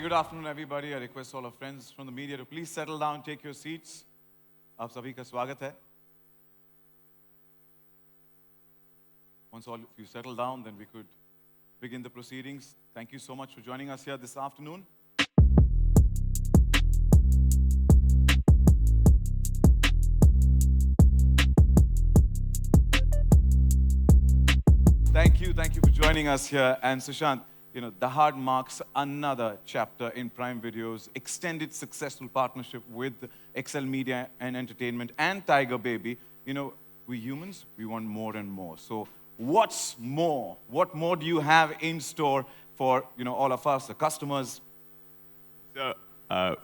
very good afternoon, everybody. I request all our friends from the media to please settle down, take your seats. आप सभी का स्वागत है. Once all of you settle down, then we could begin the proceedings. Thank you so much for joining us here this afternoon. Thank you for joining us here. And Sushant, you know, Dahaad marks another chapter in Prime Video's extended successful partnership with XL Media and Entertainment and Tiger Baby. You know, we humans, we want more and more. So what's more? What more do you have in store for, you know, all of us, the customers? So,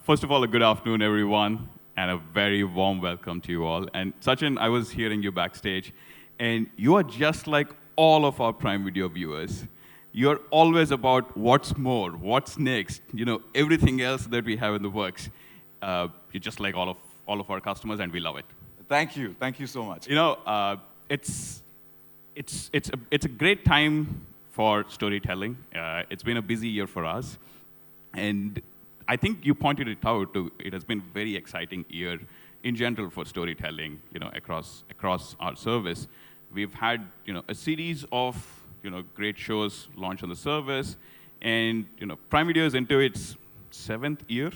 first of all, a good afternoon, everyone, and a very warm welcome to you all. And Sachin, I was hearing you backstage, and you are just like all of our Prime Video viewers. You're always about what's more, what's next, you know, everything else that we have in the works. You're just like all of our customers, and we love it. Thank you so much. You know, it's a great time for storytelling. It's been a busy year for us, and I think you pointed it out. It has been a very exciting year in general for storytelling. You know, across our service, we've had a series of great shows launched on the service, and Prime Video is into its seventh year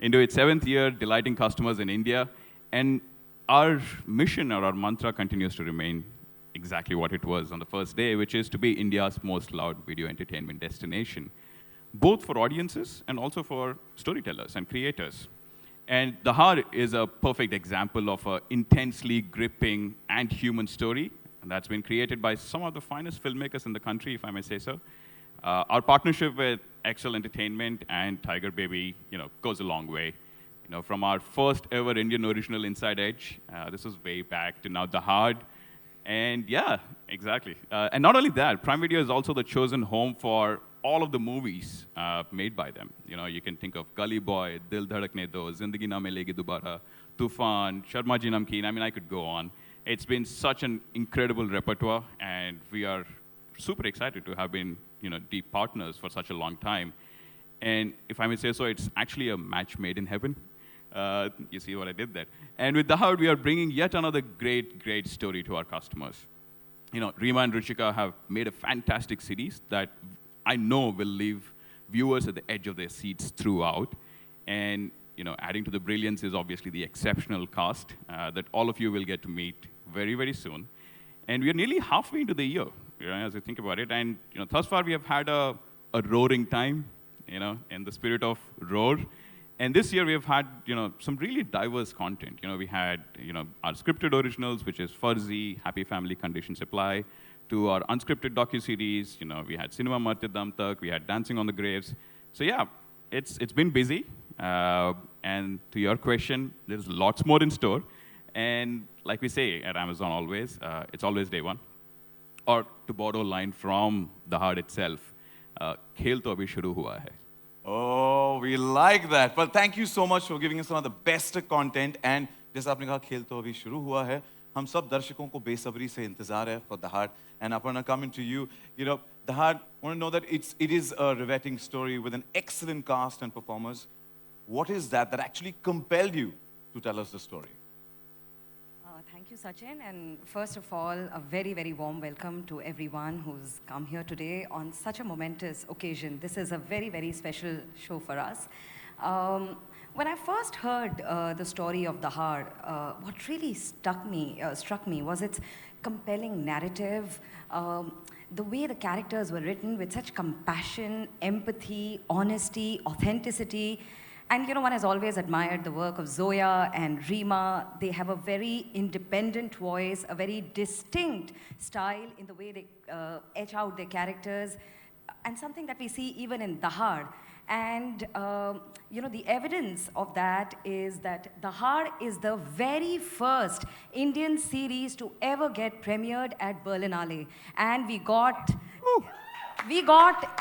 into its seventh year delighting customers in India, and our mission or our mantra continues to remain exactly what it was on the first day, which is to be India's most loved video entertainment destination, both for audiences and also for storytellers and creators. And Dahaad is a perfect example of an intensely gripping and human story that's been created by some of the finest filmmakers in the country, if I may say so. Our partnership with XL Entertainment and Tiger Baby, goes a long way. From our first ever Indian original Inside Edge, this was way back, to now Dahaad. And yeah, exactly. And not only that, Prime Video is also the chosen home for all of the movies made by them. You can think of Gully Boy, Dil Dhadakne Do, Zindagi Na Milegi Dobara, Tufan, Sharma Ji Namkeen. I mean, I could go on. It's been such an incredible repertoire, and we are super excited to have been, deep partners for such a long time. And if I may say so, it's actually a match made in heaven. You see what I did there. And with Dahaad, we are bringing yet another great story to our customers. Rima and Ruchika have made a fantastic series that I know will leave viewers at the edge of their seats throughout. And adding to the brilliance is obviously the exceptional cast that all of you will get to meet very soon. And we are nearly halfway into the year, as you think about it. And thus far we have had a roaring time, in the spirit of roar. And this year we have had some really diverse content. We had our scripted originals, which is Farzi, Happy Family Conditions Apply, to our unscripted docu-series. We had Cinema Marte Dam Tak, we had Dancing on the Graves. So yeah, it's been busy. And to your question, there's lots more in store. And like we say at Amazon always, it's always day one. Or to borrow a line from Dahaad itself, Khel to abhi shuru hua hai. Oh, we like that. But thank you so much for giving us some of the best content. And जैसा आपने कहा, खेल तो अभी शुरू हुआ है. हम सब दर्शकों को बेसब्री से इंतजार है for Dahaad. And Aparna, coming to you, Dahaad, want to know that it is a riveting story with an excellent cast and performers. What is that actually compelled you to tell us the story? Thank you, Sachin. And first of all, a very warm welcome to everyone who's come here today on such a momentous occasion. This is a very special show for us. When I first heard the story of Dahaad, what really struck me was its compelling narrative, the way the characters were written with such compassion, empathy, honesty, authenticity. And one has always admired the work of Zoya and Rima. They have a very independent voice, a very distinct style in the way they etch out their characters, and something that we see even in Dahaad. And the evidence of that is that Dahaad is the very first Indian series to ever get premiered at Berlinale. And we got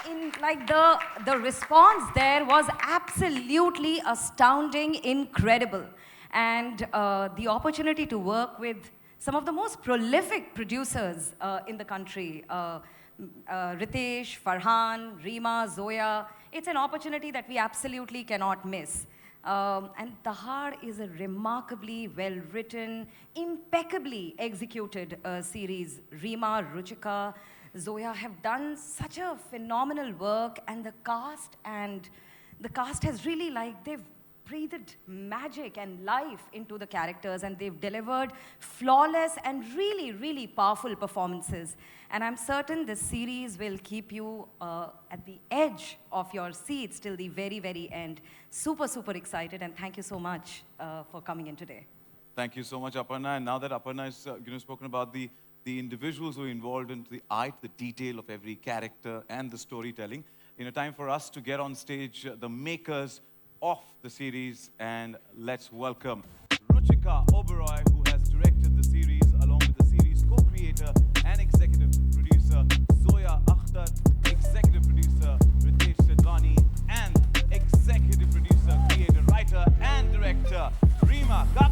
in, like, the response there was absolutely astounding, incredible. And the opportunity to work with some of the most prolific producers in the country, Ritesh, Farhan, Reema, Zoya. It's an opportunity that we absolutely cannot miss. And Dahaad is a remarkably well-written, impeccably executed series. Reema, Ruchika, Zoya have done such a phenomenal work, and the cast has really they've breathed magic and life into the characters, and they've delivered flawless and really, really powerful performances. And I'm certain this series will keep you at the edge of your seats till the very, very end. Super, super excited, and thank you so much for coming in today. Thank you so much, Aparna. And now that Aparna has spoken about the individuals who are involved into the art, the detail of every character and the storytelling, time for us to get on stage the makers of the series, and let's welcome Ruchika Oberoi, who has directed the series along with the series co-creator and executive producer Zoya Akhtar, executive producer Ritesh Sidwani, and executive producer, creator, writer and director Reema Kak.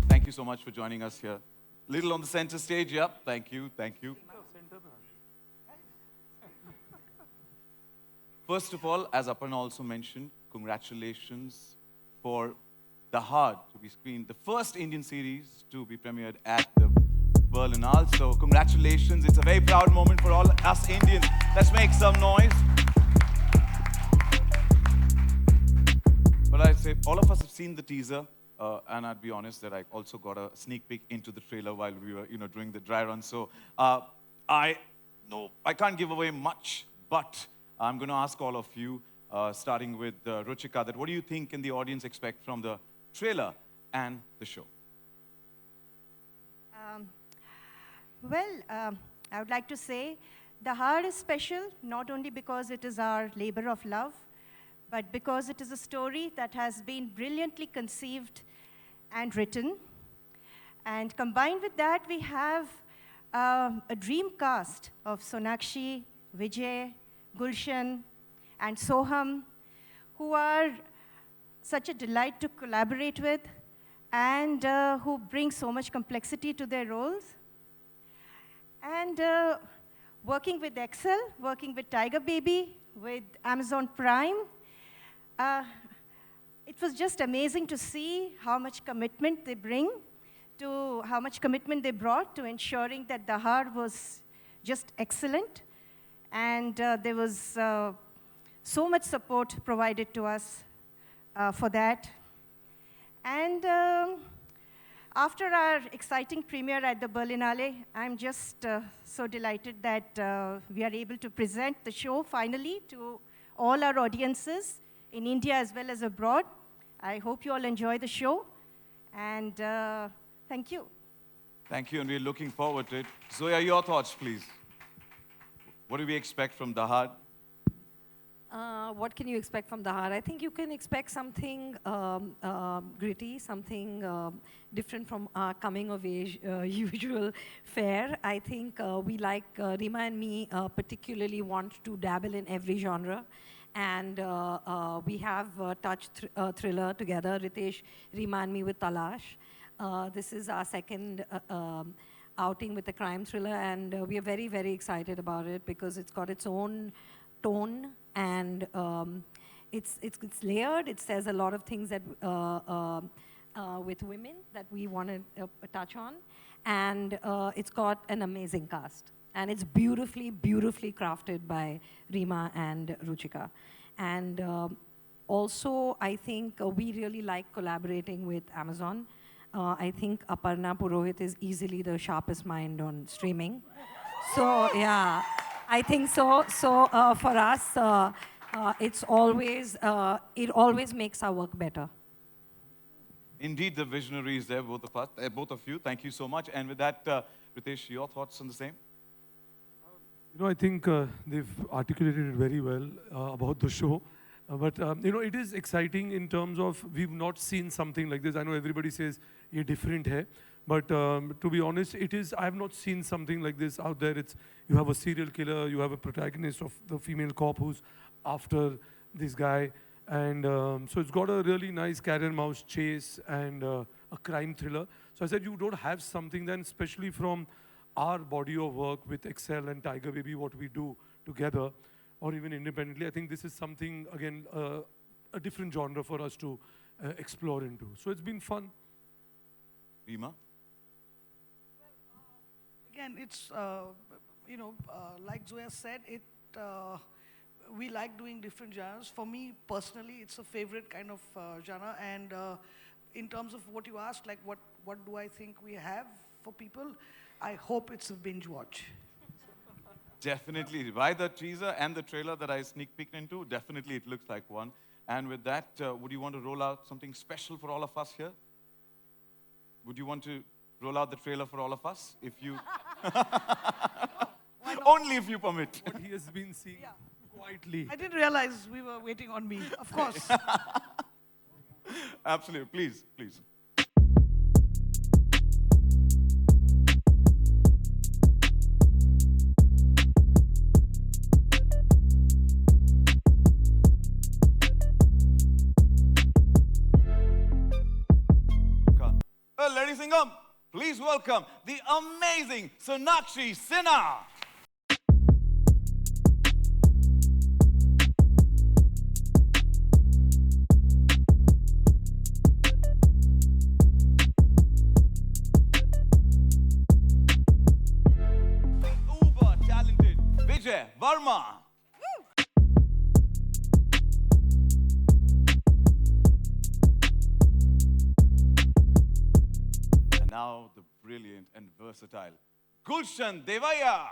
Thank you so much for joining us here. Little on the center stage, yep. Thank you, thank you. First of all, as Aparna also mentioned, congratulations for Dahaad to be screened, the first Indian series to be premiered at the Berlinale. So congratulations, it's a very proud moment for all us Indians. Let's make some noise. But I'd say all of us have seen the teaser. And I'd be honest that I also got a sneak peek into the trailer while we were, doing the dry run. So I can't give away much, but I'm going to ask all of you, starting with Ruchika, that what do you think can the audience expect from the trailer and the show? I would like to say Dahaad is special, not only because it is our labor of love, but because it is a story that has been brilliantly conceived and written. And combined with that, we have a dream cast of Sonakshi, Vijay, Gulshan, and Sohum, who are such a delight to collaborate with, and who bring so much complexity to their roles. And working with Excel, working with Tiger Baby, with Amazon Prime, it was just amazing to see how much commitment they brought to ensuring that Dahaad was just excellent. And there was so much support provided to us for that. And after our exciting premiere at the Berlinale, I'm just so delighted that we are able to present the show finally to all our audiences in India as well as abroad. I hope you all enjoy the show, and thank you. Thank you, and we're looking forward to it. Zoya, your thoughts, please. What do we expect from Dahaad? What can you expect from Dahaad? I think you can expect something gritty, something different from our coming of age usual fare. I think we Reema and me particularly want to dabble in every genre. And we have touched thriller together, Ritesh, Reema and me with Talash. This is our second outing with a crime thriller, and we are very, very excited about it because it's got its own tone, and it's layered. It says a lot of things that with women that we want to touch on, and it's got an amazing cast. And it's beautifully, beautifully crafted by Reema and Ruchika. And also, I think we really like collaborating with Amazon. I think Aparna Purohit is easily the sharpest mind on streaming. So, yeah, I think so. So, for us, it always makes our work better. Indeed, the visionary is there, both of you. Thank you so much. And with that, Ritesh, your thoughts on the same? I think they've articulated it very well about the show. But, it is exciting in terms of we've not seen something like this. I know everybody says, "Ye different hai." But to be honest, I have not seen something like this out there. You have a serial killer, you have a protagonist of the female cop who's after this guy, And so it's got a really nice cat and mouse chase and a crime thriller. So I said, you don't have something then, especially from our body of work with Excel and Tiger Baby, what we do together, or even independently. I think this is something, again, a different genre for us to explore into. So it's been fun. Rima? Again, it's, like Zoya said, we like doing different genres. For me, personally, it's a favorite kind of genre. And in terms of what you asked, like what do I think we have for people, I hope it's a binge watch. Definitely. By the teaser and the trailer that I sneak peeked into, definitely it looks like one. And with that, would you want to roll out something special for all of us here? Would you want to roll out the trailer for all of us? If you... Only if you permit. What he has been seeing quietly. I didn't realize we were waiting on me, of course. Absolutely. Please, please. Well, ladies and gentlemen, please welcome the amazing Sonakshi Sinha. Uber talented Vijay Varma. And now the brilliant and versatile Gulshan Devaiah.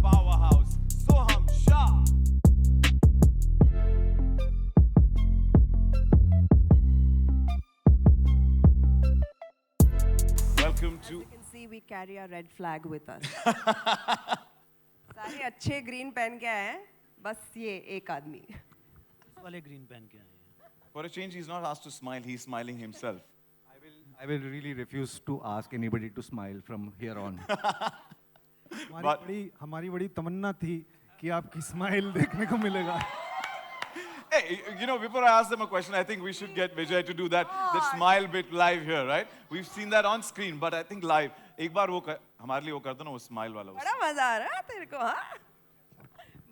Powerhouse Sohum Shah. Welcome As to you can see, we carry a red flag with us. सारे अच्छे green पहन के आए हैं, बस ये एक आदमी. वाले green पहन के आए हैं. For a change, he's not asked to smile, he's smiling himself. I will really refuse to ask anybody to smile from here on. हमारी बड़ी तमन्ना थी कि आपकी smile देखने को मिलेगा. Hey, before I ask them a question, I think we should get Vijay to do that smile bit live here, right? We've seen that on screen, but I think live. एक बार हमारे लिए वो कर दो ना वो smile वाला. बड़ा मजा आ रहा है तेरे को, हाँ?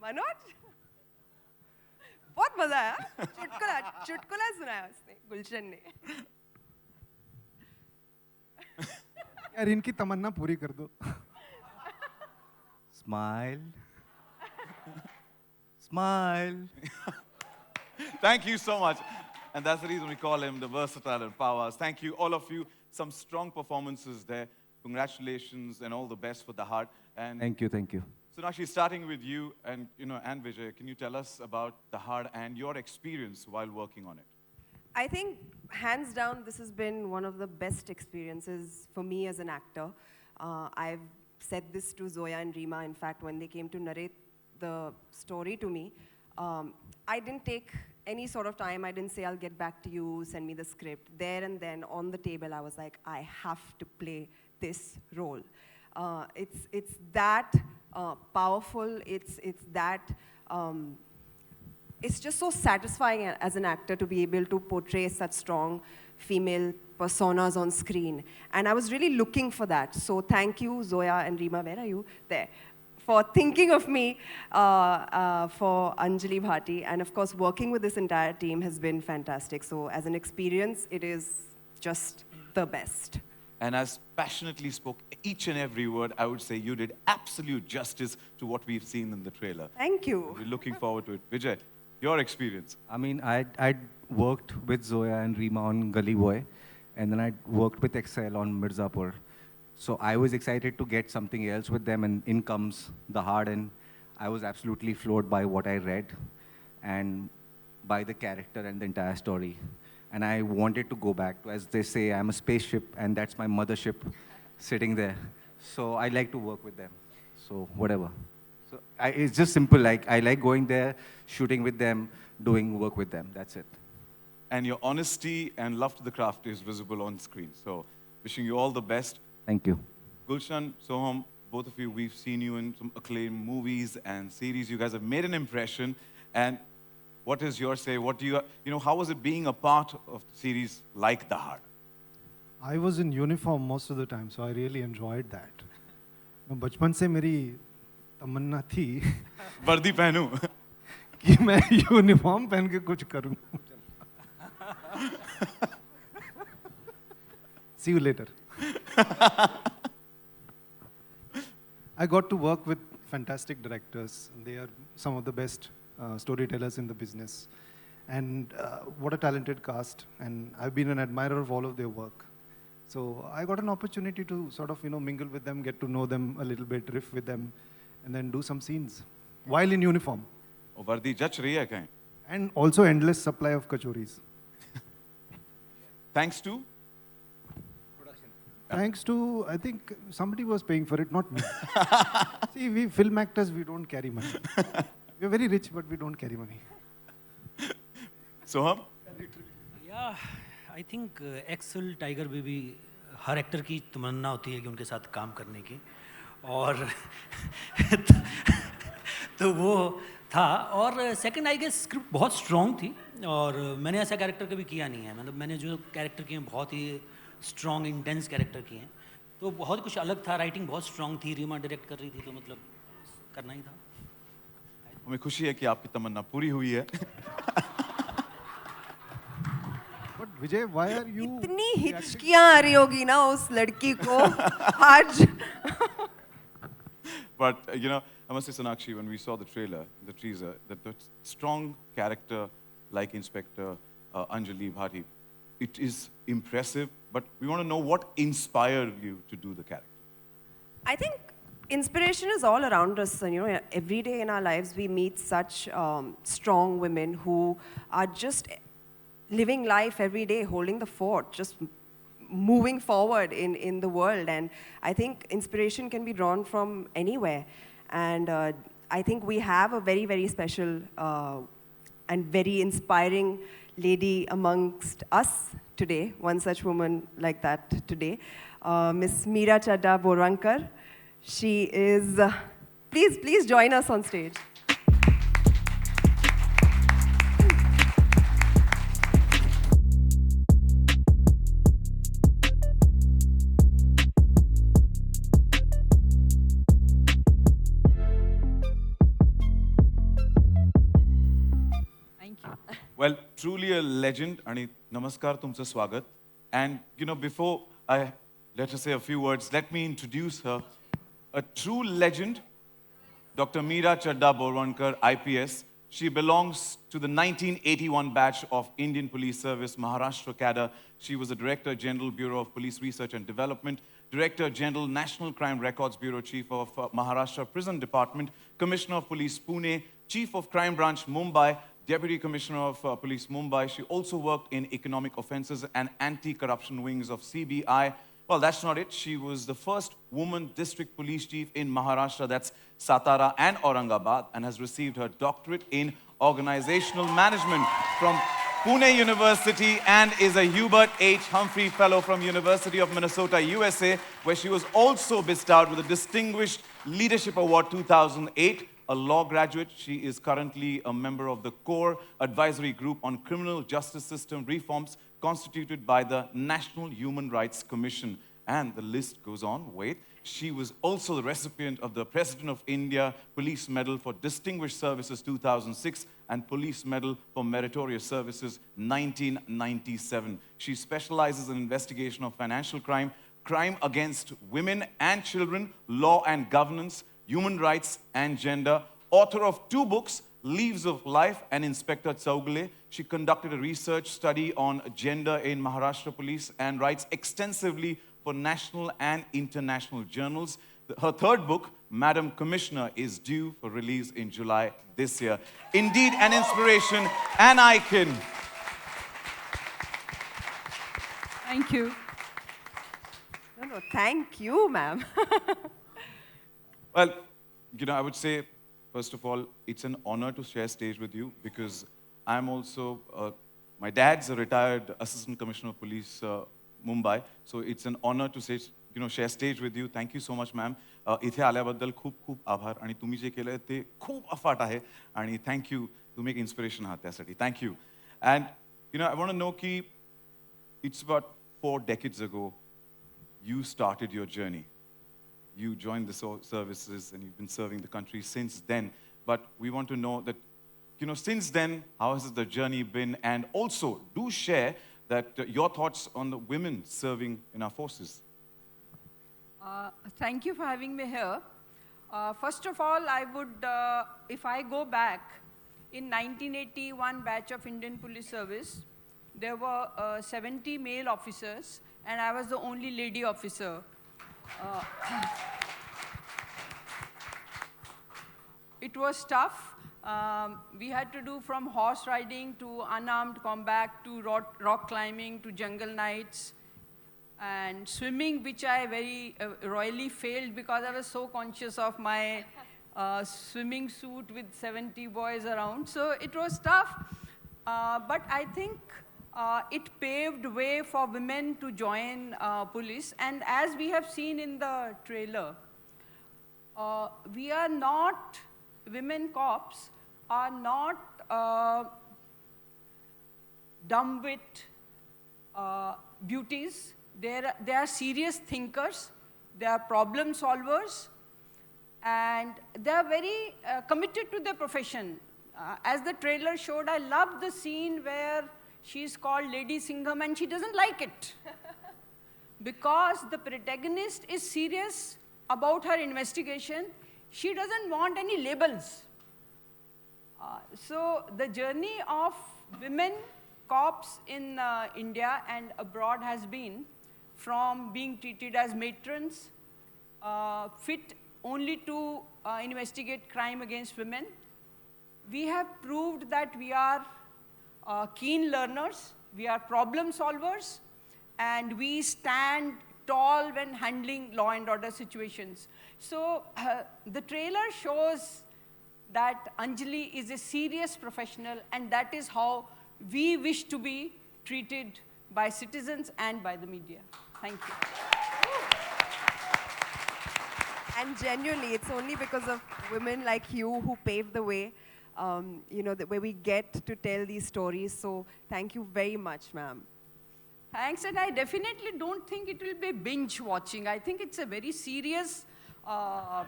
मनोज? बहुत मजा आया. चुटकुला सुनाया उसने, गुलशन ने. यार इनकी तमन्ना पूरी कर दो. Smile. Smile. Thank you so much. And that's the reason we call him the versatile and powerhouse. Thank you, all of you. Some strong performances there. Congratulations and all the best for Dahaad. And Thank you, thank you. Sonakshi, starting with you and and Vijay, can you tell us about Dahaad and your experience while working on it? I think, hands down, this has been one of the best experiences for me as an actor. I've said this to Zoya and Rima, in fact, when they came to narrate the story to me. I didn't take any sort of time. I didn't say, I'll get back to you, send me the script. There and then, on the table, I was like, I have to play this role. It's that powerful. It's that... it's just so satisfying as an actor to be able to portray such strong female personas on screen. And I was really looking for that. So thank you, Zoya and Rima, where are you? There. For thinking of me for Anjali Bhati. And of course, working with this entire team has been fantastic. So as an experience, it is just the best. And as passionately spoke each and every word, I would say you did absolute justice to what we've seen in the trailer. Thank you. We're looking forward to it. Vijay, your experience. I mean, I'd worked with Zoya and Rima on Gully Boy, and then I worked with Excel on Mirzapur. So I was excited to get something else with them, and in comes Dahaad, and I was absolutely floored by what I read and by the character and the entire story. And I wanted to go back to, as they say, I'm a spaceship, and that's my mothership sitting there. So I like to work with them. So whatever. So it's just simple. Like I like going there, shooting with them, doing work with them. That's it. And your honesty and love to the craft is visible on screen. So wishing you all the best. Thank you. Gulshan, Soham, both of you, we've seen you in some acclaimed movies and series. You guys have made an impression. And what is your say? What do you, how was it being a part of series like Dahaad? I was in uniform most of the time, so I really enjoyed that. बचपन से मेरी तमन्ना थी वर्दी पहनूं कि मैं uniform पहन के कुछ करूं. See you later. I got to work with fantastic directors. They are some of the best storytellers in the business. And what a talented cast. And I've been an admirer of all of their work. So I got an opportunity to sort of, mingle with them, get to know them a little bit, riff with them, and then do some scenes while in uniform. और वर्दी जच रही है कहीं? And also endless supply of kachoris. Thanks to? Thanks to, I think somebody was paying for it, not me. See, we film actors, we don't carry money. We're very rich, but we don't carry money. Soham? Yeah, I think Excel Tiger में भी हर actor की तमन्ना होती है कि उनके साथ काम करने की और तो वो था और सेकंड आई गेस स्क्रिप्ट बहुत स्ट्रॉन्ग थी और मैंने ऐसा कैरेक्टर कभी किया नहीं है मतलब मैंने जो कैरेक्टर किए हैं बहुत ही स्ट्रॉन्ग इंटेंस कैरेक्टर किए हैं तो बहुत कुछ अलग था राइटिंग बहुत स्ट्रॉन्ग थी रीमा डायरेक्ट कर रही थी तो मतलब करना ही था हमें खुशी है कि आपकी तमन्ना पूरी हुई है But Vijay, why are you... इतनी हिचकियां आ रही होगी ना उस लड़की को आज But, I must say, Sonakshi, when we saw the trailer, the teaser, that the strong character like Inspector Anjali Bhati, it is impressive, but we want to know what inspired you to do the character. I think inspiration is all around us. And, every day in our lives, we meet such strong women who are just living life every day, holding the fort, just moving forward in the world. And I think inspiration can be drawn from anywhere. And I think we have a very, very special and very inspiring lady amongst us today, one such woman like that today, Miss Meera Chadda Borwankar. She is, please join us on stage. Well, truly a legend, and namaskar, tumse swagat. And, before I let her say a few words, let me introduce her. A true legend, Dr. Meera Chadda Borwankar, IPS. She belongs to the 1981 batch of Indian Police Service, Maharashtra cadre. She was the Director General, Bureau of Police Research and Development, Director General, National Crime Records Bureau, Chief of Maharashtra Prison Department, Commissioner of Police, Pune, Chief of Crime Branch, Mumbai, Deputy Commissioner of Police, Mumbai. She also worked in economic offenses and anti-corruption wings of CBI. Well, that's not it. She was the first woman district police chief in Maharashtra, that's Satara and Aurangabad, and has received her doctorate in organizational management from Pune University and is a Hubert H. Humphrey Fellow from University of Minnesota, USA, where she was also bestowed with the Distinguished Leadership Award 2008. A law graduate, she is currently a member of the Core Advisory Group on Criminal Justice System Reforms constituted by the National Human Rights Commission. And the list goes on. Wait. She was also the recipient of the President of India Police Medal for Distinguished Services 2006 and Police Medal for Meritorious Services 1997. She specializes in investigation of financial crime, crime against women and children, law and governance, human rights and gender. Author of 2 books, Leaves of Life and Inspector Chaugale. She conducted a research study on gender in Maharashtra Police and writes extensively for national and international journals. Her 3rd book, Madam Commissioner, is due for release in July this year. Indeed, an inspiration, an icon. Thank you. No, thank you, ma'am. Well, I would say, first of all, it's an honor to share stage with you because I'm also, my dad's a retired Assistant Commissioner of Police, Mumbai, so it's an honor to share stage with you. Thank you so much, ma'am. इथे आल्याबद्दल खूप खूप आभार आणि तुम्ही जे केलंय ते खूप अफाट आहे आणि thank you. तुम्ही एक inspiration आहात त्यासाठी. Thank you. And I want to know ki it's about 4 decades ago you started your journey. You joined the services and you've been serving the country since then. But we want to know that, since then, how has the journey been? And also, do share that your thoughts on the women serving in our forces. Thank you for having me here. First of all, I would, if I go back, in 1981 batch of Indian Police Service, there were 70 male officers, and I was the only lady officer. It was tough. We had to do from horse riding to unarmed combat to rock climbing to jungle nights and swimming, which I very royally failed because I was so conscious of my swimming suit with 70 boys around. So it was tough, but I think it paved way for women to join police. And as we have seen in the trailer, we are not, women cops are not dumb-wit beauties. They are serious thinkers. They are problem solvers. And they are very committed to their profession. As the trailer showed, I loved the scene where she's called Lady Singham and she doesn't like it. Because the protagonist is serious about her investigation. She doesn't want any labels. So the journey of women cops in India and abroad has been from being treated as matrons, fit only to investigate crime against women. We have proved that we are keen learners, we are problem solvers, and we stand tall when handling law and order situations. So the trailer shows that Anjali is a serious professional, and that is how we wish to be treated by citizens and by the media. Thank you. And genuinely, it's only because of women like you who pave the way, where we get to tell these stories. So thank you very much, ma'am. Thanks, and I definitely don't think it will be binge watching. I think it's a very serious one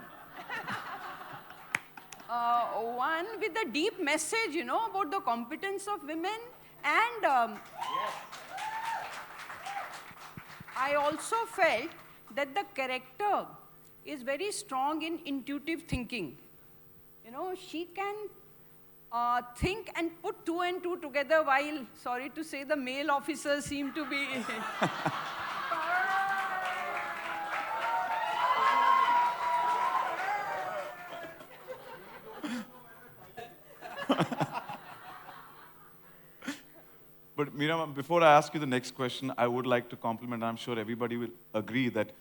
with a deep message, about the competence of women. And I also felt that the character is very strong in intuitive thinking. She can think and put 2 and 2 together while, sorry to say, the male officers seem to be... But Meera, before I ask you the next question, I would like to compliment, I'm sure everybody will agree that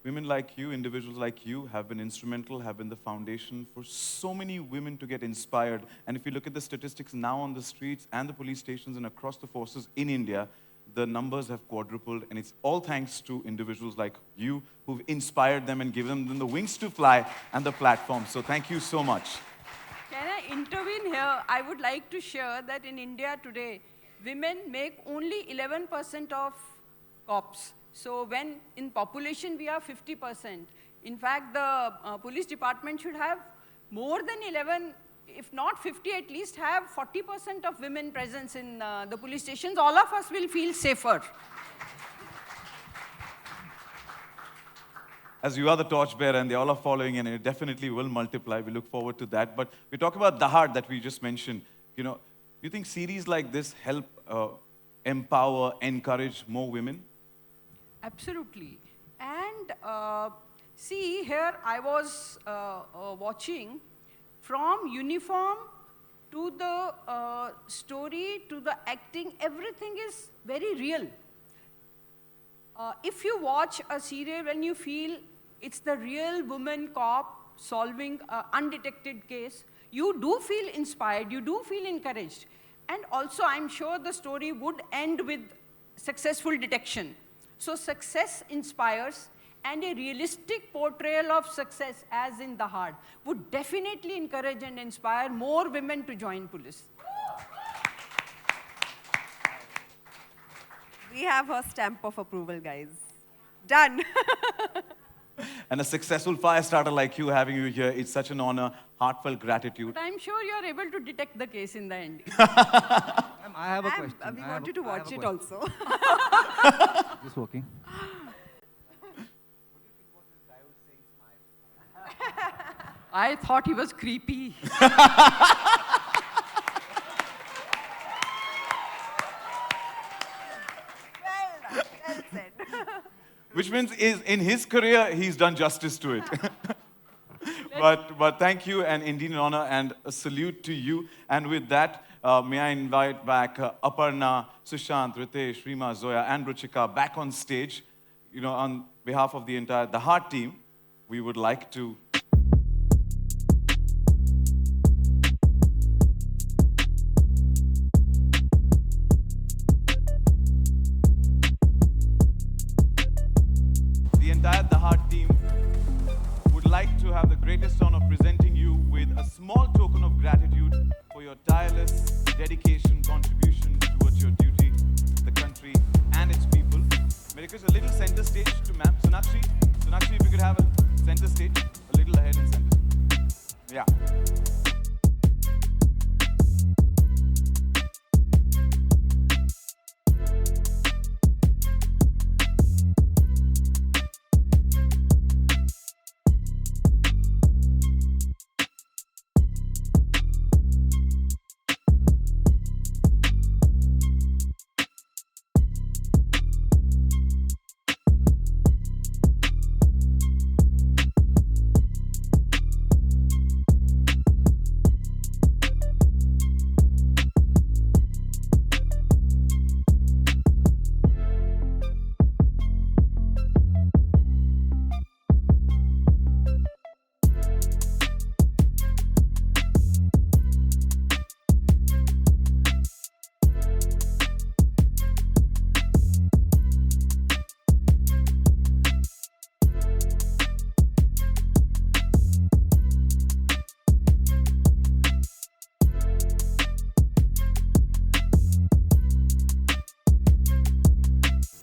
women like you, individuals like you, have been instrumental, have been the foundation for so many women to get inspired. And if you look at the statistics now on the streets and the police stations and across the forces in India, the numbers have quadrupled, and it's all thanks to individuals like you who've inspired them and given them the wings to fly and the platform. So thank you so much. Can I intervene here? I would like to share that in India today, women make only 11% of cops. So when in population we are 50%. In fact, the police department should have more than 11, if not 50, at least have 40% of women presence in the police stations. All of us will feel safer. As you are the torchbearer and they all are following, and it definitely will multiply. We look forward to that. But we talk about Dahaad that we just mentioned. Do you think series like this help empower, encourage more women? Absolutely. And see, here I was watching from uniform to the story to the acting, everything is very real. If you watch a serial when you feel it's the real woman cop solving an undetected case, you do feel inspired, you do feel encouraged. And also, I'm sure the story would end with successful detection. So success inspires, and a realistic portrayal of success, as in Dahaad, would definitely encourage and inspire more women to join police. We have her stamp of approval, guys. Done. And a successful fire starter like you, having you here, it's such an honor, heartfelt gratitude. But I'm sure you are able to detect the case in the end. Ma'am, I have a question. We want you to watch it also. Is this working? I thought he was creepy. Well said. Which means in his career, he's done justice to it. but thank you, and indeed an honor, and a salute to you. And with that, may I invite back Aparna, Sushant, Ritesh, Rima, Zoya, and Ruchika back on stage. You know, on behalf of the entire Dahaad team, we would like to the entire Dahaad team would like to have the greatest honor of presenting you with a small token of gratitude for your tireless dedication, contribution towards your duty, the country, and its people. May I request a little center stage to ma'am Sonakshi. Sonakshi, if you could have a center stage, a little ahead and center. Yeah.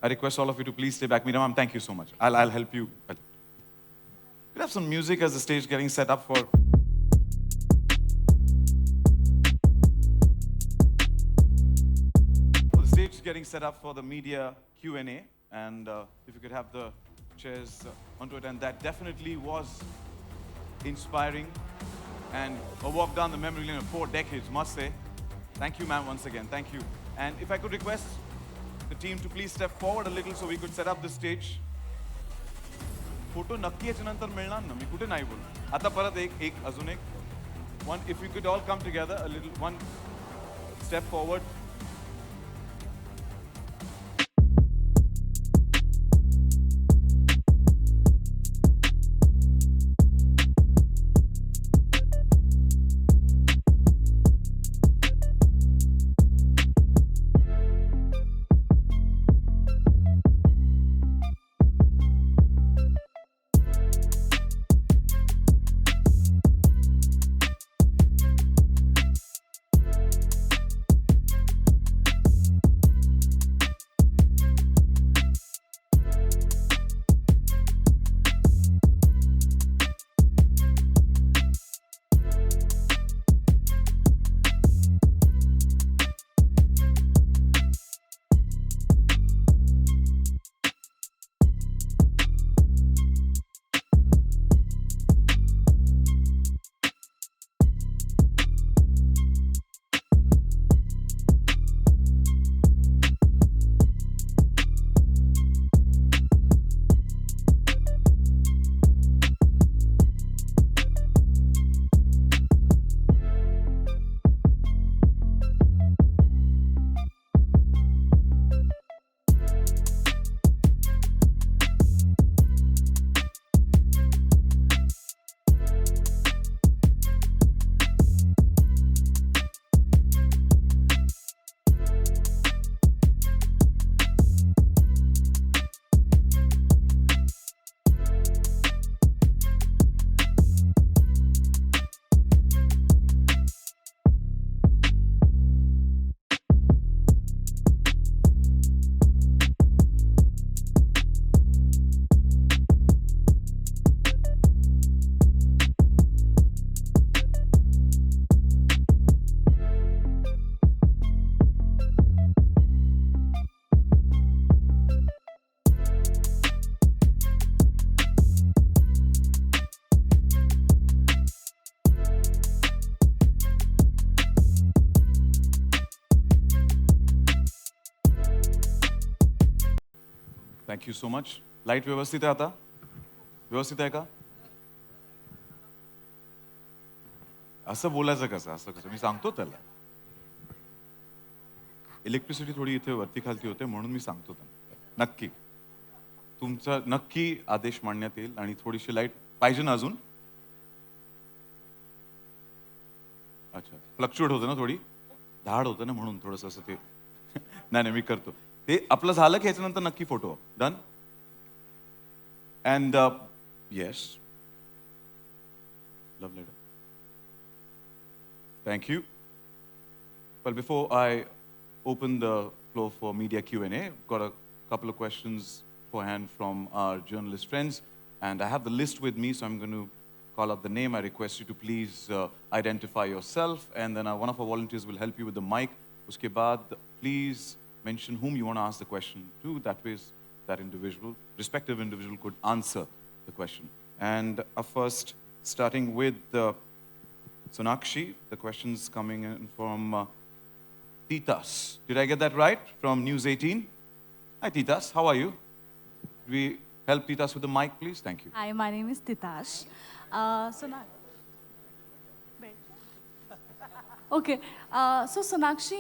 I request all of you to please stay back. Meera ma'am, thank you so much. I'll help you. We'll have some music as the stage getting set up for... The stage is getting set up for the media Q&A. And if you could have the chairs onto it. And that definitely was inspiring. And a walk down the memory lane of 4 decades, must say. Thank you, ma'am, once again. Thank you. And if I could request the team to please step forward a little so we could set up the stage. Photo नक्की याच्यानंतर मिळणार ना मी कुठे नाही बोल आता परत एक अजून एक one if we could all come together a little one step forward. Thank you so much. Light व्यवस्थित आहे आता? व्यवस्थित आहे का? असं बोलायचं कसं? असं कसं? मी सांगतो त्याला. इलेक्ट्रिसिटी थोडी इथे वरती खालती होते म्हणून मी सांगतो त्यांना. नक्की. तुमचा नक्की आदेश मांडण्यात येईल आणि थोडीशी लाईट पाहिजे ना अजून? अच्छा. फ्लक्च्युएट होतं ना थोडी? दहाड होतं ना म्हणून थोडंसं असं ते. नाही मी करतो. ते आपलं झालं की याच्यानंतर नक्की photo. Done? And yes. Love letter. Thank you. Well, before I open the floor for media Q&A, I've got a couple of questions beforehand from our journalist friends. And I have the list with me, so I'm going to call out the name. I request you to please identify yourself. And then one of our volunteers will help you with the mic. Uske baad, please mention whom you want to ask the question to. That way, that individual, respective individual, could answer the question. And first, starting with Sonakshi, the question's coming in from Titas. Did I get that right? From News 18. Hi, Titas. How are you? Could we help Titas with the mic, please? Thank you. Hi, my name is Titash. Okay, so Sonakshi,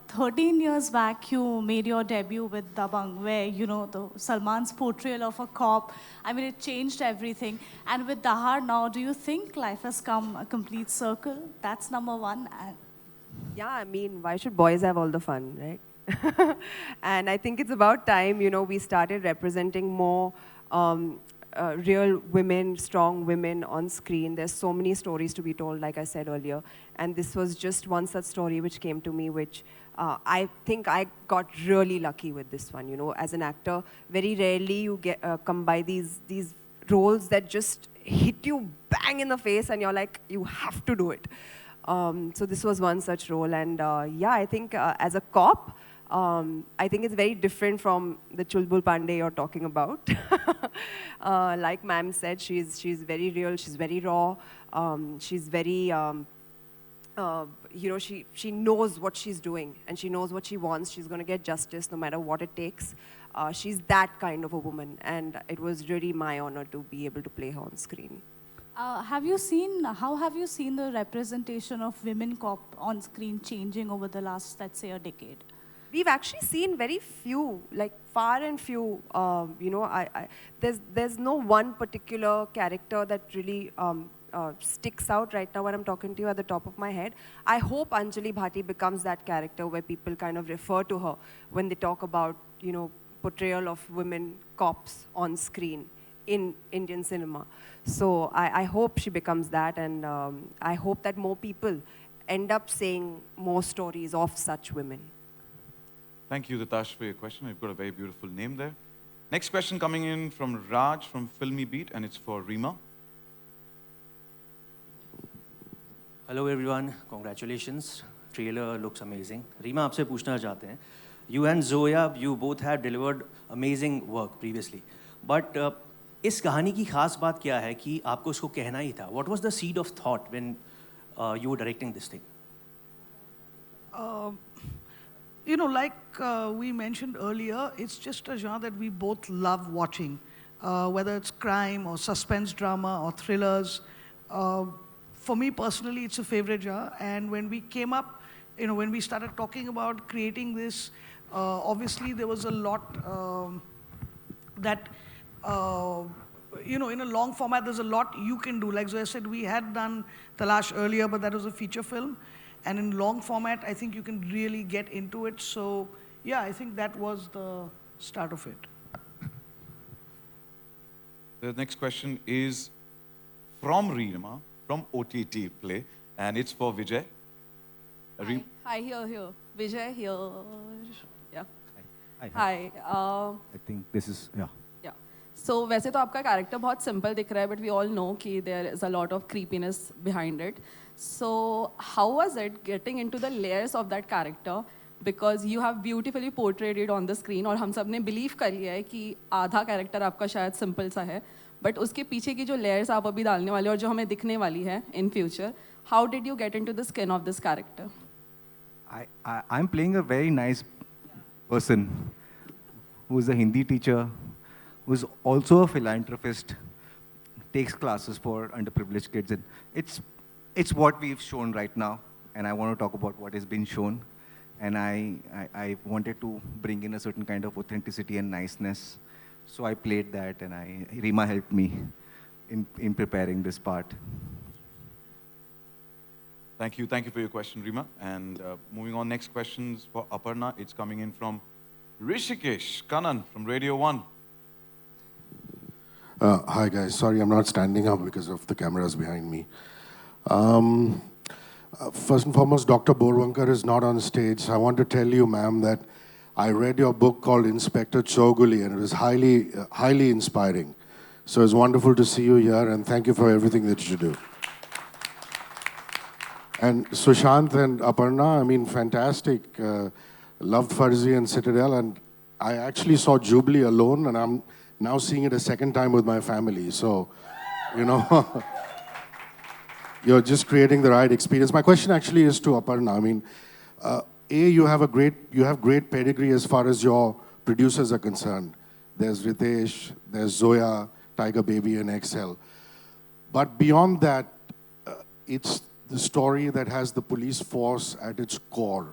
13 years back you made your debut with Dabang, where, you know, the Salman's portrayal of a cop, I mean, it changed everything. And with Dahaad now, do you think life has come a complete circle? That's number one. Yeah, I mean, why should boys have all the fun, right? And I think it's about time, you know, we started representing more real women, strong women on screen. There's so many stories to be told, like I said earlier. And this was just one such story which came to me, which I think I got really lucky with this one. You know, as an actor, very rarely you get come by these roles that just hit you bang in the face and you're like, you have to do it. So this was one such role. And yeah, I think as a cop, I think it's very different from the Chulbul Pandey you're talking about. Like ma'am said, she's very real, she's very raw, she's very, you know, she knows what she's doing and she knows what she wants. She's going to get justice no matter what it takes. She's that kind of a woman, and it was really my honor to be able to play her on screen. How have you seen the representation of women cop on screen changing over the last, let's say, a decade? We've actually seen very few, like far and few. You know, there's no one particular character that really sticks out right now when I'm talking to you at the top of my head. I hope Anjali Bhati becomes that character where people kind of refer to her when they talk about, you know, portrayal of women cops on screen in Indian cinema. So I hope she becomes that, and I hope that more people end up saying more stories of such women. Thank you, Titash, for your question. You've got a very beautiful name there. Next question coming in from Raj from Filmy Beat, and it's for Reema. Hello everyone, congratulations. Trailer looks amazing. Reema, आपसे पूछना चाहते हैं. You and Zoya, you both have delivered amazing work previously. But इस कहानी की खास बात क्या है कि आपको इसको कहना ही था? What was the seed of thought when you were directing this thing? You know, like we mentioned earlier, it's just a genre that we both love watching, whether it's crime or suspense drama or thrillers. For me personally, it's a favorite genre. And when we came up, you know, when we started talking about creating this, obviously there was a lot that, you know, in a long format, there's a lot you can do. Like Zoya said, we had done Talash earlier, but that was a feature film. And in long format, I think you can really get into it. So, yeah, I think that was the start of it. The next question is from Reema, from OTT Play, and it's for Vijay. Hi, here. Vijay, here. Yeah. Hi. Hi. I think this is, yeah. Yeah. So, वैसे तो आपका character बहुत simple दिख रहा है, but we all know कि there is a lot of creepiness behind it. So, how was it getting into the layers of that character? Because you have beautifully portrayed it on the screen, और हम सब ने believe कर लिया है कि आधा character आपका शायद simple सा है, but उसके पीछे की जो layers आप अभी डालने वाले और जो हमें दिखने वाली है in future, how did you get into the skin of this character? I'm playing a very nice person who is a Hindi teacher who's also a philanthropist, takes classes for underprivileged kids. And it's what we've shown right now. And I want to talk about what has been shown. And I wanted to bring in a certain kind of authenticity and niceness. So I played that, and Rima helped me in preparing this part. Thank you for your question, Rima. And moving on, next questions for Aparna. It's coming in from Rishikesh Kannan from Radio 1. Hi guys, sorry I'm not standing up because of the cameras behind me. First and foremost, Dr. Borwankar is not on stage. So I want to tell you, ma'am, that I read your book called Inspector Choguli, and it was highly inspiring. So it's wonderful to see you here, and thank you for everything that you do. And Sushant and Aparna, I mean, fantastic. Loved Farzi and Citadel, and I actually saw Jubilee alone, and I'm now seeing it a second time with my family. So, you know, you're just creating the right experience. My question actually is to Aparna. I mean, you have great pedigree as far as your producers are concerned. There's Ritesh, there's Zoya, Tiger Baby, and XL. But beyond that, it's the story that has the police force at its core.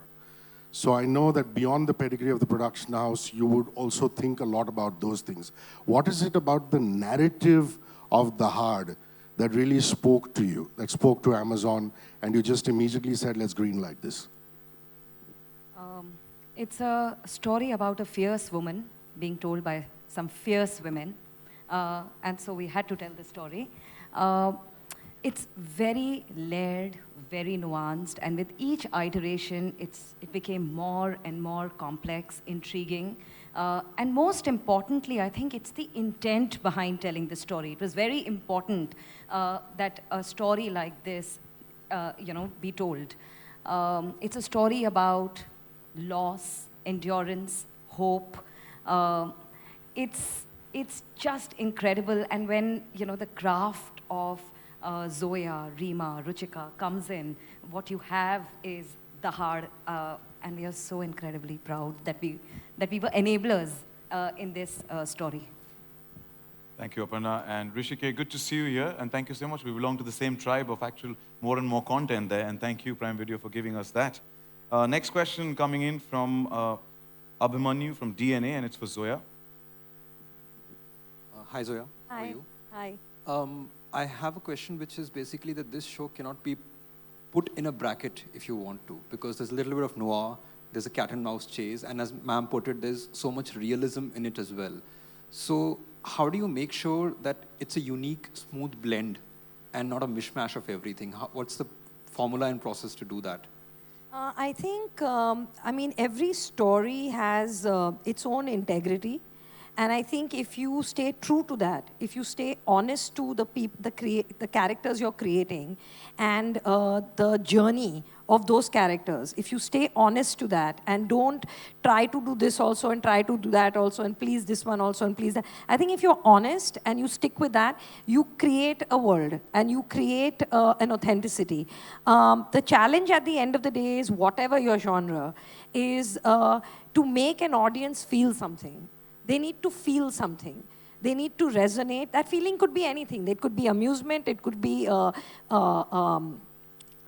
So I know that beyond the pedigree of the production house, you would also think a lot about those things. What is it about the narrative of Dahaad that really spoke to you, that spoke to Amazon, and you just immediately said, let's greenlight this? It's a story about a fierce woman being told by some fierce women. And so we had to tell the story. It's very layered, very nuanced, and with each iteration, it became more and more complex, intriguing. And most importantly, I think it's the intent behind telling the story. It was very important that a story like this, be told. It's a story about loss, endurance, hope. It's just incredible. And when, the craft of Zoya, Rima, Ruchika comes in, what you have is Dahaad, and we are so incredibly proud that we were enablers in this story. Thank you, Aparna. And Rishikesh, good to see you here, and thank you so much. We belong to the same tribe of actual more and more content there, and thank you, Prime Video, for giving us that. Next question coming in from Abhimanyu from DNA, and it's for Zoya. Hi, Zoya. Hi. How are you? Hi. I have a question which is basically that this show cannot be put in a bracket if you want to, because there's a little bit of noir, there's a cat and mouse chase, and as ma'am put it, there's so much realism in it as well. So how do you make sure that it's a unique, smooth blend and not a mishmash of everything? What's the formula and process to do that? I think, every story has its own integrity. And I think if you stay true to that, if you stay honest to the characters you're creating and the journey of those characters, if you stay honest to that and don't try to do this also and try to do that also and please this one also and please that. I think if you're honest and you stick with that, you create a world and you create an authenticity. The challenge at the end of the day is, whatever your genre, is to make an audience feel something. They need to feel something. They need to resonate. That feeling could be anything. It could be amusement. It could be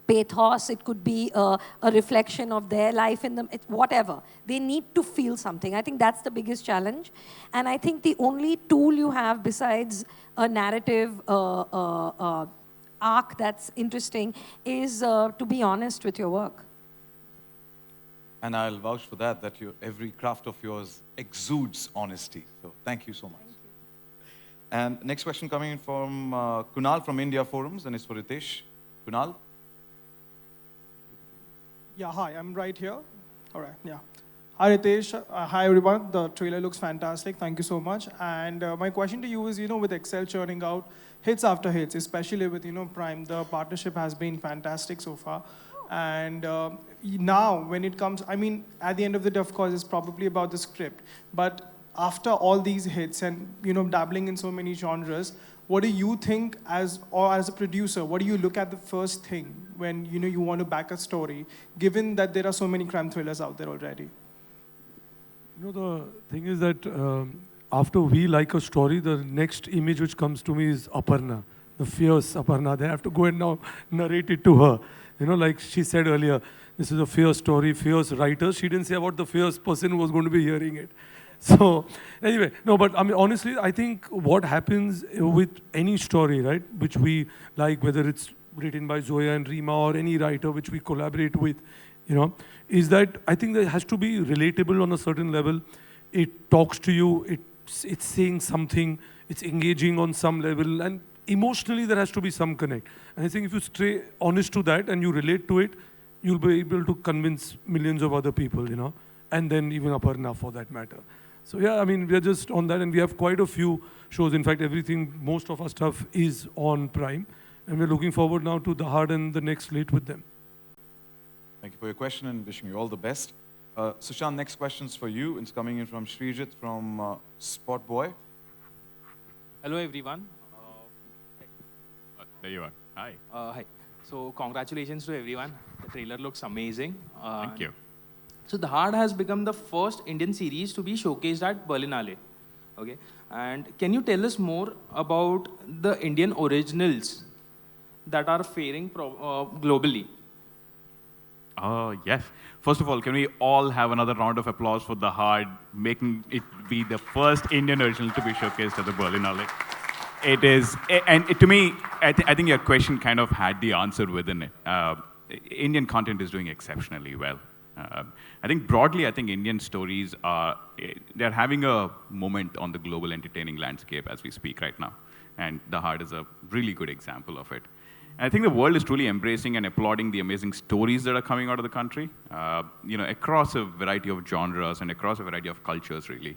pathos. It could be a reflection of their life in them. Whatever. They need to feel something. I think that's the biggest challenge. And I think the only tool you have besides a narrative arc that's interesting is to be honest with your work. And I'll vouch for that every craft of yours exudes honesty. So thank you so much. Thank you. And next question coming in from Kunal from India Forums, and it's for Ritesh. Kunal? Yeah, hi, I'm right here. All right, yeah. Hi, Ritesh. Hi, everyone. The trailer looks fantastic. Thank you so much. And my question to you is, with Excel churning out hits after hits, especially with, Prime, the partnership has been fantastic so far. And now, when it comes, at the end of the day, of course, it's probably about the script. But after all these hits and, dabbling in so many genres, what do you think as a producer, what do you look at the first thing when, you want to back a story, given that there are so many crime thrillers out there already? The thing is that after we like a story, the next image which comes to me is Aparna, the fierce Aparna. They have to go and now narrate it to her. You know, like she said earlier, this is a fierce story, fierce writer. She didn't say about the fierce person who was going to be hearing it. So anyway, no, but I mean, honestly, I think what happens with any story, right, which we like, whether it's written by Zoya and Rima or any writer which we collaborate with, you know, is that I think that has to be relatable on a certain level. It talks to you, it's saying something, it's engaging on some level, and emotionally there has to be some connect. And I think if you stay honest to that and you relate to it, you'll be able to convince millions of other people, you know, and then even Aparna for that matter. So yeah, I mean, we're just on that, and we have quite a few shows. In fact, most of our stuff is on Prime, and we're looking forward now to Dahaad and the next slate with them. Thank you for your question and wishing you all the best. Sushant, next question's for you. It's coming in from Srijit from Spot Boy. Hello, everyone. There you are. Hi. Hi. So congratulations to everyone. The trailer looks amazing. Thank you. So Dahaad has become the first Indian series to be showcased at Berlinale. Okay. And can you tell us more about the Indian originals that are faring globally? Yes. First of all, can we all have another round of applause for Dahaad, making it be the first Indian original to be showcased at the Berlinale? It is, to me, I think your question kind of had the answer within it. Indian content is doing exceptionally well. I think broadly, I think Indian stories they're having a moment on the global entertaining landscape as we speak right now. And Dahaad is a really good example of it. And I think the world is truly embracing and applauding the amazing stories that are coming out of the country, you know, across a variety of genres and across a variety of cultures, really.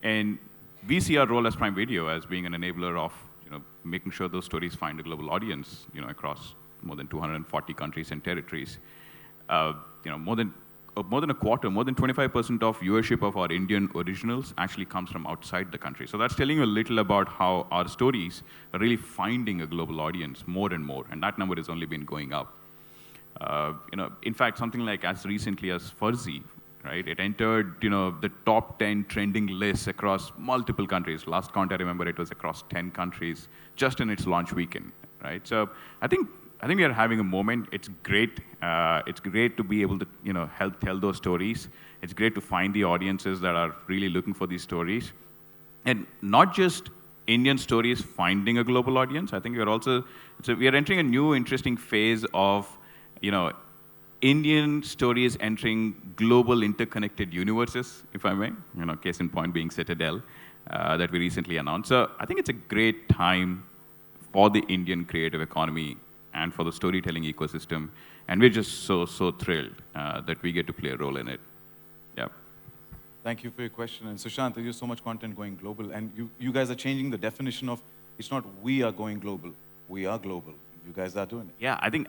And we see our role as Prime Video as being an enabler of, you know, making sure those stories find a global audience, you know, across more than 240 countries and territories. You know, more than a quarter, more than 25% of viewership of our Indian originals actually comes from outside the country. So that's telling you a little about how our stories are really finding a global audience more and more, and that number has only been going up. You know, in fact, something like as recently as Farzi, right? It entered, you know, the top 10 trending lists across multiple countries. Last count I remember, it was across 10 countries just in its launch weekend, right? So I think we are having a moment. It's great. It's great to be able to, you know, help tell those stories. It's great to find the audiences that are really looking for these stories. And not just Indian stories finding a global audience. I think we are entering a new interesting phase of, you know, Indian stories entering global interconnected universes, if I may. You know, case in point being Citadel, that we recently announced. So I think it's a great time for the Indian creative economy and for the storytelling ecosystem. And we're just so thrilled that we get to play a role in it. Yeah. Thank you for your question. And Sushant, there's so much content going global. And you guys are changing the definition of, it's not we are going global, we are global. You guys are doing it. Yeah, I think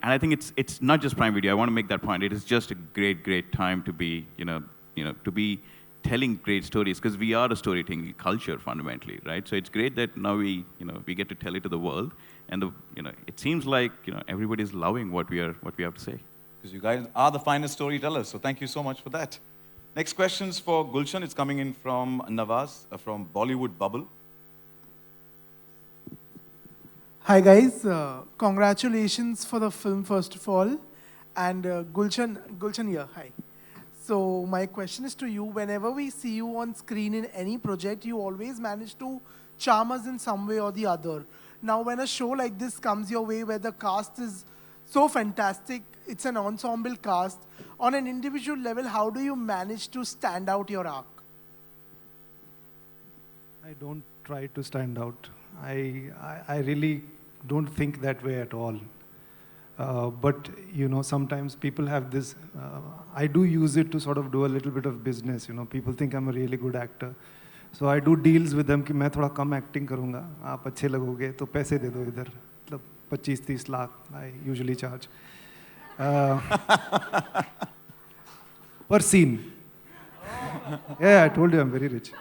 it's not just Prime Video. I want to make that point. It is just a great time to be, to be telling great stories, because we are a storytelling culture fundamentally, right? So it's great that now we get to tell it to the world, and it seems like everybody's loving what we have to say. Because you guys are the finest storytellers. So thank you so much for that. Next question's for Gulshan. It's coming in from Nawaz from Bollywood Bubble. Hi guys, congratulations for the film first of all, and Gulshan here, hi. So my question is to you, whenever we see you on screen in any project, you always manage to charm us in some way or the other. Now when a show like this comes your way where the cast is so fantastic, it's an ensemble cast, on an individual level, how do you manage to stand out your arc? I don't try to stand out. I really don't think that way at all. But, sometimes people have this, I do use it to sort of do a little bit of business. People think I'm a really good actor. So I do deals with them कि मैं थोड़ा कम acting करूँगा, आप अच्छे लगोगे तो पैसे दे दो इधर, मतलब 25-30 lakh I usually charge per scene. Yeah, I told you I'm very rich.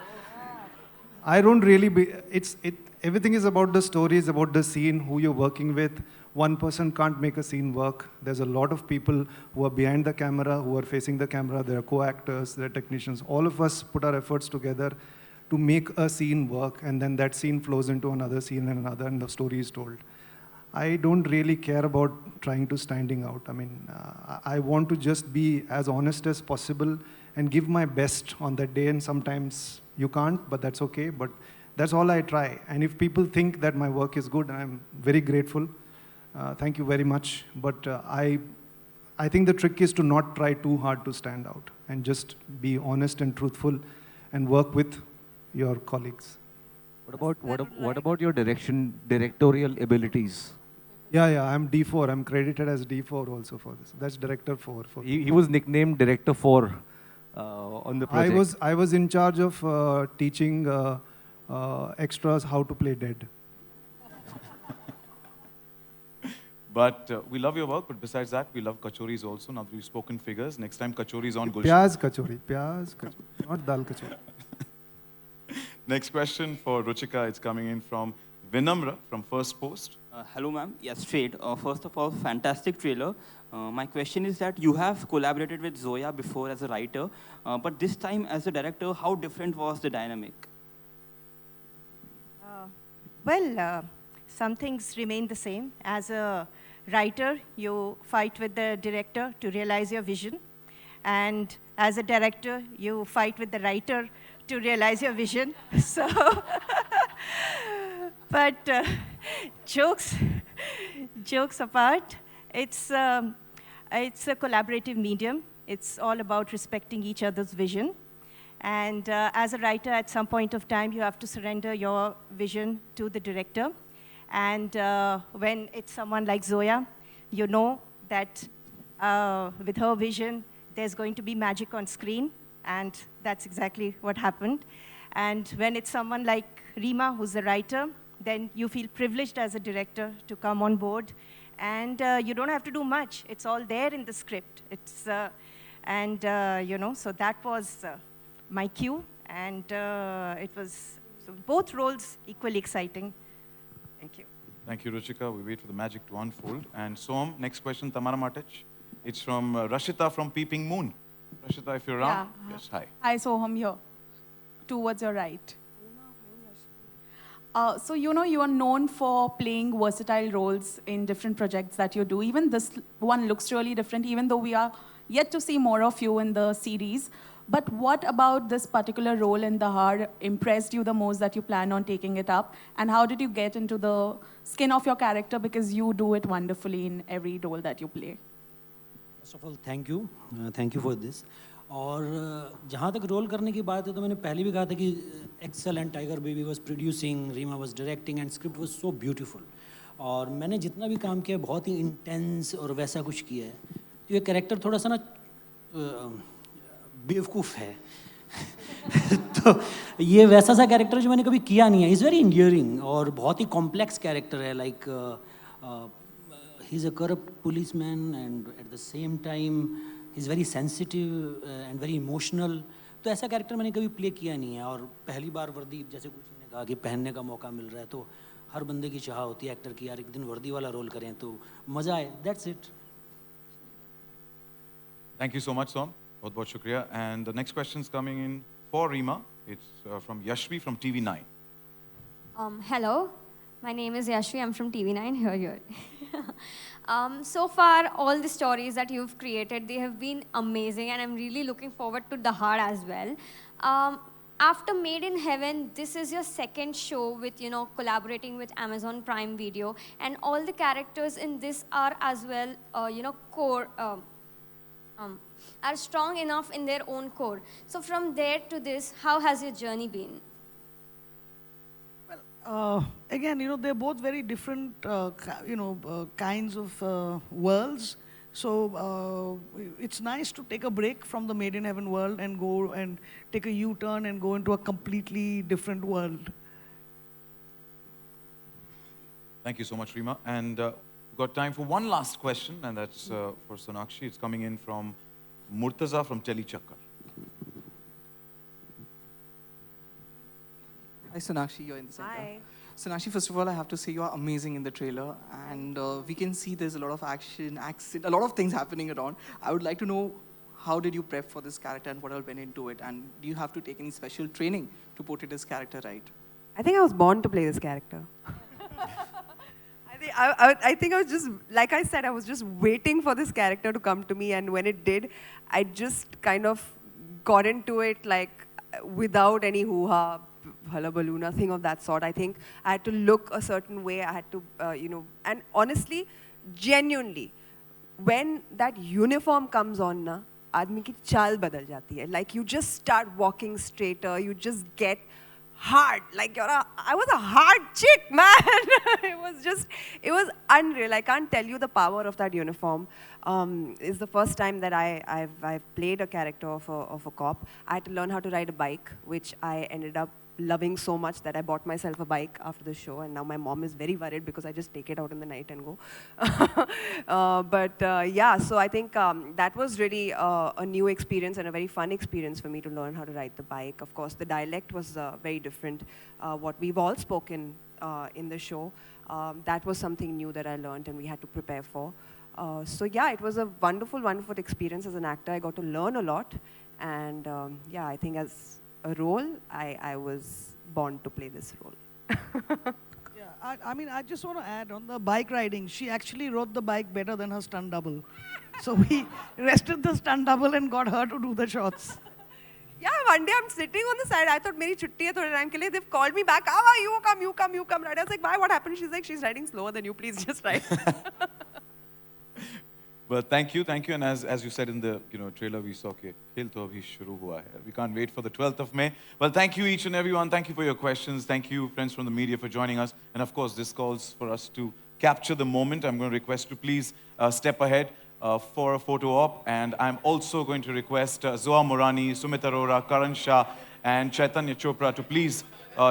I don't really everything is about the stories, about the scene, who you're working with. One person can't make a scene work. There's a lot of people who are behind the camera, who are facing the camera. There are co-actors, there are technicians. All of us put our efforts together to make a scene work, and then that scene flows into another scene and another, and the story is told. I don't really care about trying to standing out. I mean, I want to just be as honest as possible and give my best on that day, and sometimes you can't, but that's okay. But that's all I try. And if people think that my work is good, I'm very grateful. Thank you very much. But I think the trick is to not try too hard to stand out and just be honest and truthful and work with your colleagues. What about your directorial abilities? Yeah, I'm D4. I'm credited as D4 also for this. That's Director 4. He was nicknamed Director 4 on the project. I was in charge of teaching extras how to play dead. But we love your work, but besides that, we love kachoris also. Now that we've spoken figures, next time kachoris on Gulshan. Pyaz kachori, not dal kachori. Next question for Ruchika. It's coming in from Vinamra from First Post. Hello, ma'am. Yes, straight. First of all, fantastic trailer. My question is that you have collaborated with Zoya before as a writer, but this time as a director, how different was the dynamic? Some things remain the same. As a writer, you fight with the director to realize your vision. And as a director, you fight with the writer to realize your vision. So, but jokes apart, it's a collaborative medium. It's all about respecting each other's vision. And as a writer, at some point of time, you have to surrender your vision to the director. And when it's someone like Zoya, you know that with her vision, there's going to be magic on screen. And that's exactly what happened. And when it's someone like Rima, who's the writer, then you feel privileged as a director to come on board. And you don't have to do much. It's all there in the script. It's, so that was my cue. And it was both roles equally exciting. Thank you. Thank you, Ruchika. We wait for the magic to unfold. And Sohum, next question, Tamara Matic. It's from Rashita from Peeping Moon. Rashita, if you're around. Yeah. Yes, hi. Hi, Sohum here. Towards your right. So, you know, you are known for playing versatile roles in different projects that you do. Even this one looks really different, even though we are yet to see more of you in the series. But what about this particular role in Dahaad impressed you the most that you plan on taking it up? And how did you get into the skin of your character? Because you do it wonderfully in every role that you play. First of all, thank you. Thank you for this. और जहाँ तक role करने की बात है तो मैंने पहले भी कहा था कि Excel and Tiger Baby was producing, Reema was directing and script was so beautiful. और मैंने जितना भी काम किया बहुत ही इंटेंस और वैसा कुछ किया है. तो ये कैरेक्टर थोड़ा सा ना बेवकूफ़ है. तो ये वैसा सा कैरेक्टर जो मैंने कभी किया नहीं है. इज़ वेरी इंडियरिंग और बहुत ही कॉम्प्लेक्स कैरेक्टर है. Like he is a corrupt policeman and at the same time He's very sensitive and very emotional. तो ऐसा कैरेक्टर मैंने कभी प्ले किया नहीं है. और पहली बार वर्दी, जैसे गुलशन ने कहा कि पहनने का मौका मिल रहा है, तो हर बंदे की चाह होती है एक्टर की यार एक दिन वर्दी वाला रोल करें तो मज़ा आए. That's it. Thank you so much, Soham. बहुत बहुत शुक्रिया. And the next question is coming in for Rima. It's from Yashvi from TV9. Hello. My name is Yashvi. I'm from TV9. Here. So far, all the stories that you've created, they have been amazing, and I'm really looking forward to Dahaad as well. After Made in Heaven, this is your second show with, collaborating with Amazon Prime Video, and all the characters in this are as well, core, are strong enough in their own core. So from there to this, how has your journey been? Again, they're both very different, kinds of worlds. So it's nice to take a break from the Made in Heaven world and go and take a U-turn and go into a completely different world. Thank you so much, Rima. And we've got time for one last question, and that's for Sonakshi. It's coming in from Murtaza from Telechakkar. Hi, Sonakshi, you're in the center. Hi. Sonakshi, first of all, I have to say you're amazing in the trailer. And we can see there's a lot of action, accent, a lot of things happening around. I would like to know how did you prep for this character and what all went into it? And do you have to take any special training to portray this character right? I think I was born to play this character. I think I was just, like I said, I was just waiting for this character to come to me, and when it did, I just kind of got into it like without any hoo-ha, hullabaloo, nothing of that sort. I think I had to look a certain way. I had to, and honestly, genuinely, when that uniform comes on, na, आदमी की चाल बदल जाती है. Like you just start walking straighter. You just get hard. Like I was a hard chick, man. It was unreal. I can't tell you the power of that uniform. It's the first time that I've played a character of a cop. I had to learn how to ride a bike, which I ended up loving so much that I bought myself a bike after the show, and now my mom is very worried because I just take it out in the night and go. Yeah, so I think that was really a new experience and a very fun experience for me to learn how to ride the bike. Of course, the dialect was very different. What we've all spoken in the show, that was something new that I learned and we had to prepare for. So yeah, it was a wonderful, wonderful experience as an actor. I got to learn a lot, and yeah, I think as a role, I was born to play this role. Yeah, I mean, I just want to add on the bike riding. She actually rode the bike better than her stunt double. So we rested the stunt double and got her to do the shots. Yeah, one day I'm sitting on the side. I thought, "Meri chutti hai thode time ke liye." They've called me back. "Ah, you come, ride." I was like, "Why? What happened?" She's like, "She's riding slower than you. Please just ride." But thank you. And as you said in the trailer, we saw कि खेल तो अभी शुरू हुआ है. We can't wait for the 12th of May. Well, thank you each and everyone. Thank you for your questions. Thank you, friends from the media, for joining us. And of course, this calls for us to capture the moment. I'm going to request to please step ahead for a photo op. And I'm also going to request Zoa Morani, Sumit Arora, Karan Shah, and Chaitanya Chopra to please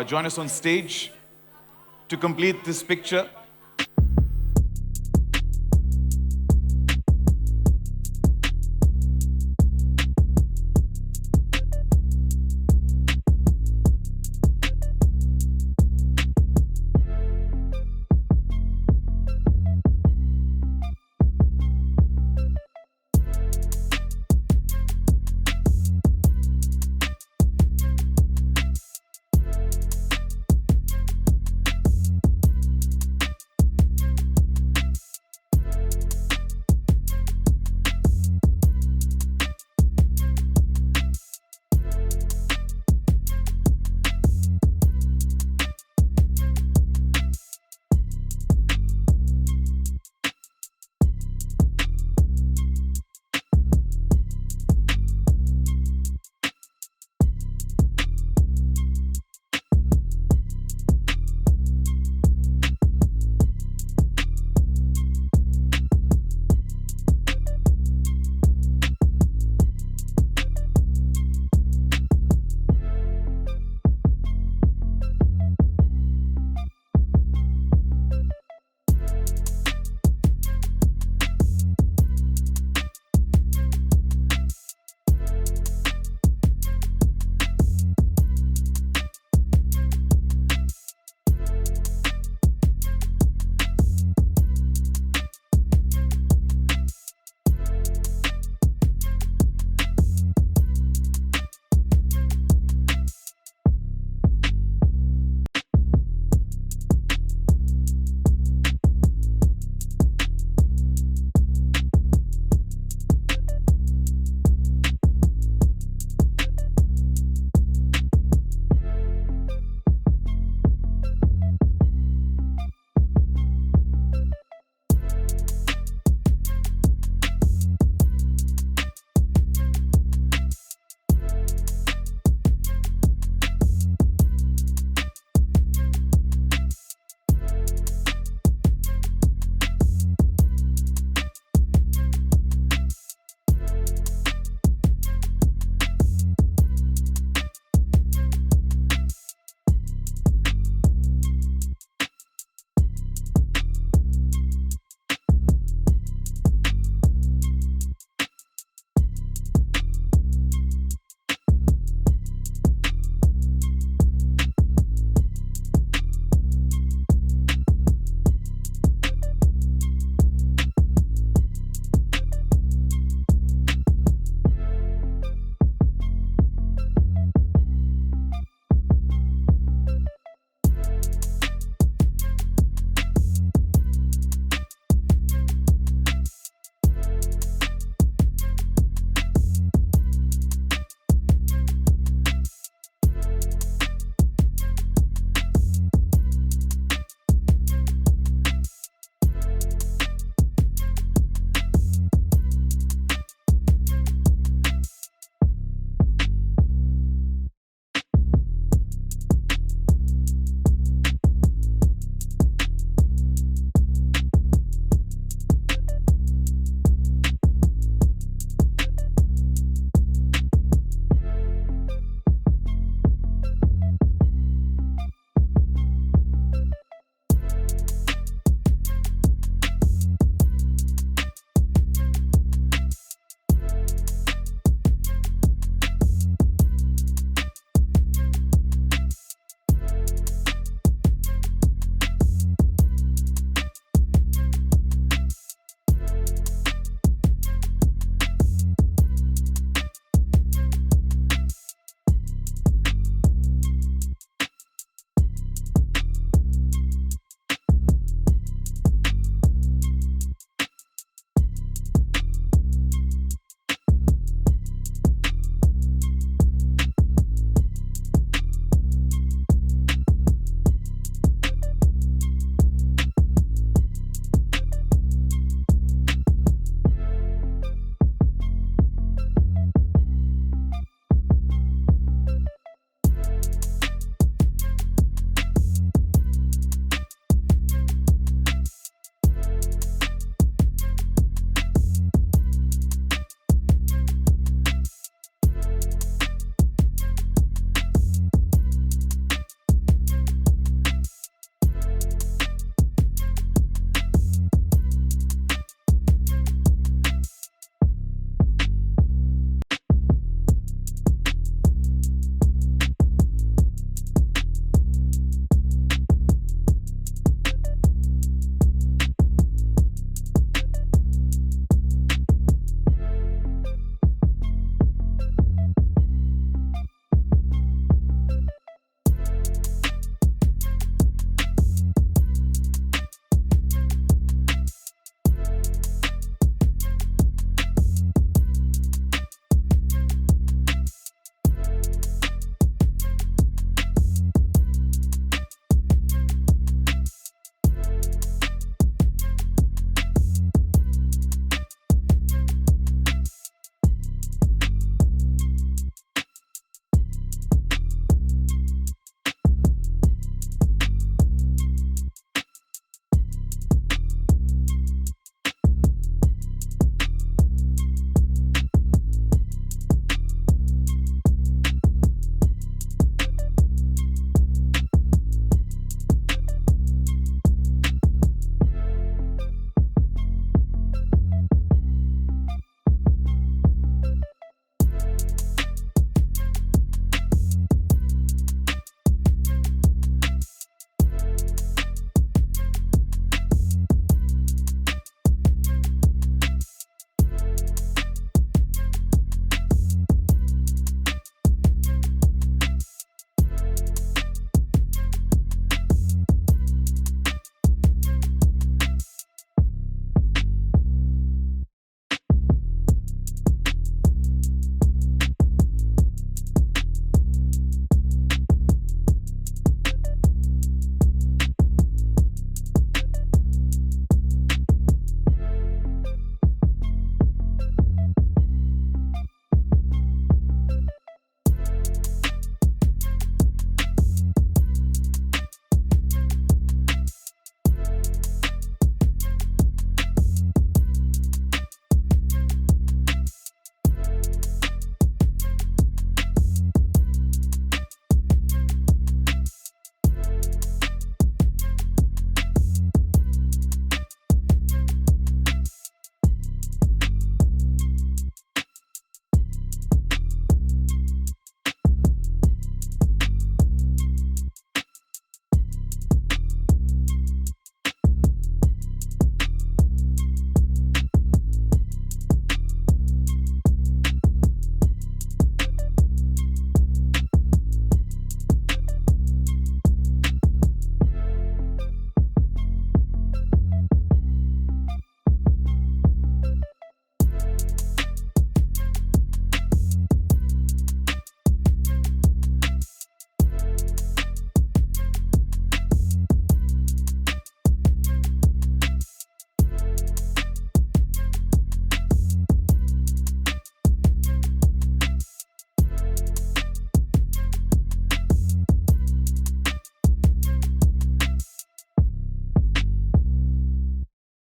join us on stage to complete this picture.